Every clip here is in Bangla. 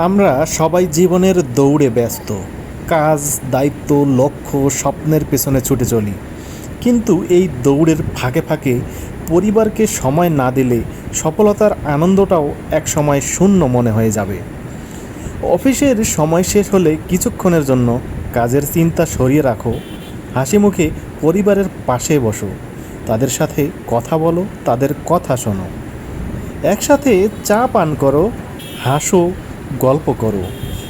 আমরা সবাই জীবনের দৌড়ে ব্যস্ত। কাজ, দায়িত্ব, লক্ষ্য, স্বপ্নের পেছনে ছুটে চলি। কিন্তু এই দৌড়ের ফাঁকে ফাঁকে পরিবারকে সময় না দিলে সফলতার আনন্দটাও একসময় শূন্য মনে হয়ে যাবে। অফিসের সময় শেষ হলে কিছুক্ষণের জন্য কাজের চিন্তা সরিয়ে রাখো, হাসি মুখে পরিবারের পাশে বসো, তাদের সাথে কথা বলো, তাদের কথা শোনো, একসাথে চা পান করো, হাসো, গল্প করো।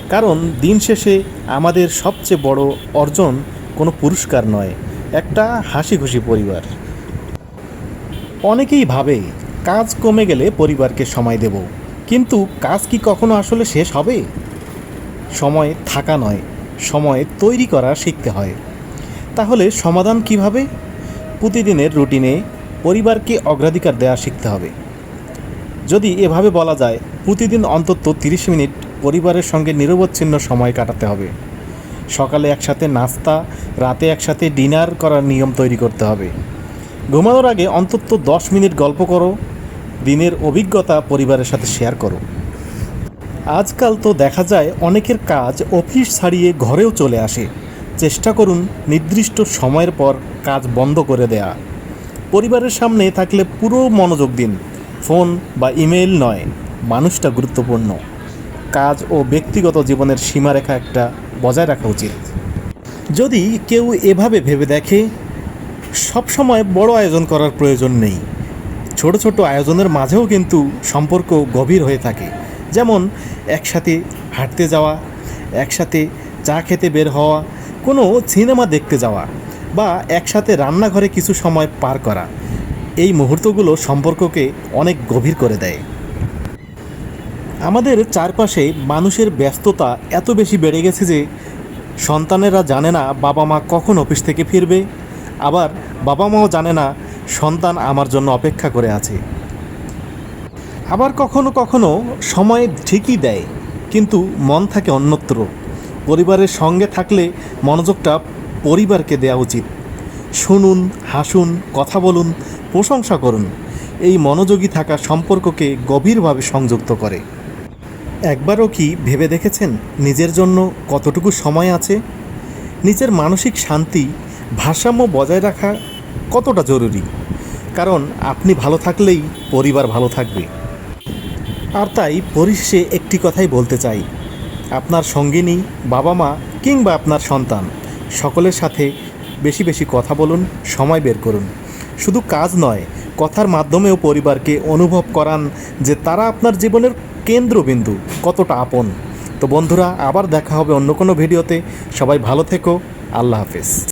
কারণ দিন শেষে আমাদের সবচেয়ে বড় অর্জন কোনো পুরস্কার নয়, একটা হাসি খুশি পরিবার। অনেকেই ভাবে কাজ কমে গেলে পরিবারকে সময় দেব, কিন্তু কাজ কি কখনো আসলে শেষ হবে? সময় থাকা নয়, সময় তৈরি করা শিখতে হয়। তাহলে সমাধান কিভাবে? প্রতিদিনের রুটিনে পরিবারকে অগ্রাধিকার দেওয়া শিখতে হবে। যদি এভাবে বলা যায়, প্রতিদিন অন্তত 30 মিনিট পরিবারের সঙ্গে নিরবচ্ছিন্ন সময় কাটাতে হবে। সকালে একসাথে নাস্তা, রাতে একসাথে ডিনার করার নিয়ম তৈরি করতে হবে। ঘুমানোর আগে অন্তত 10 মিনিট গল্প করো, দিনের অভিজ্ঞতা পরিবারের সাথে শেয়ার করো। আজকাল তো দেখা যায় অনেকের কাজ অফিস ছাড়িয়ে ঘরেও চলে আসে। চেষ্টা করুন নির্দিষ্ট সময়ের পর কাজ বন্ধ করে দেয়া। পরিবারের সামনে থাকলে পুরো মনোযোগ দিন, ফোন বা ইমেইল নয়। মানুষটা গুরুত্বপূর্ণ। কাজ ও ব্যক্তিগত জীবনের সীমারেখা একটা বজায় রাখা উচিত। যদি কেউ এভাবে ভেবে দেখে, সবসময় বড় আয়োজন করার প্রয়োজন নেই, ছোট ছোট আয়োজনের মাঝেও কিন্তু সম্পর্ক গভীর হয়ে থাকে। যেমন একসাথে হাঁটতে যাওয়া, একসাথে চা খেতে বের হওয়া, কোনো সিনেমা দেখতে যাওয়া, বা একসাথে রান্নাঘরে কিছু সময় পার করা। এই মুহূর্তগুলো সম্পর্ককে অনেক গভীর করে দেয়। আমাদের চারপাশে মানুষের ব্যস্ততা এত বেশি বেড়ে গেছে যে সন্তানেরা জানে না বাবা মা কখন অফিস থেকে ফিরবে, আবার বাবা মাও জানে না সন্তান আমার জন্য অপেক্ষা করে আছে। আবার কখনো কখনো সময় ঠিকই দেয়, কিন্তু মন থাকে অন্যত্র। পরিবারের সঙ্গে থাকলে মনোযোগটা পরিবারকে দেওয়া উচিত। শুনুন, হাসুন, কথা বলুন, প্রশংসা করুন। এই মনোযোগী থাকা সম্পর্ককে গভীরভাবে সংযুক্ত করে। একবারও কি ভেবে দেখেছেন নিজের জন্য কতটুকু সময় আছে? নিজের মানসিক শান্তি, ভারসাম্য বজায় রাখা কতটা জরুরি? কারণ আপনি ভালো থাকলেই পরিবার ভালো থাকবে। আর তাই পরিশেষে একটি কথাই বলতে চাই, আপনার সঙ্গিনী, বাবা মা কিংবা আপনার সন্তান, সকলের সাথে বেশি বেশি কথা বলুন, সময় বের করুন। শুধু কাজ নয়, কথার মাধ্যমেও পরিবারকে অনুভব করান যে তারা আপনার জীবনের কেন্দ্রবিন্দু, কতটা আপন। তো বন্ধুরা, আবার দেখা হবে অন্য কোনো ভিডিওতে। সবাই ভালো থেকো। আল্লাহ হাফেজ।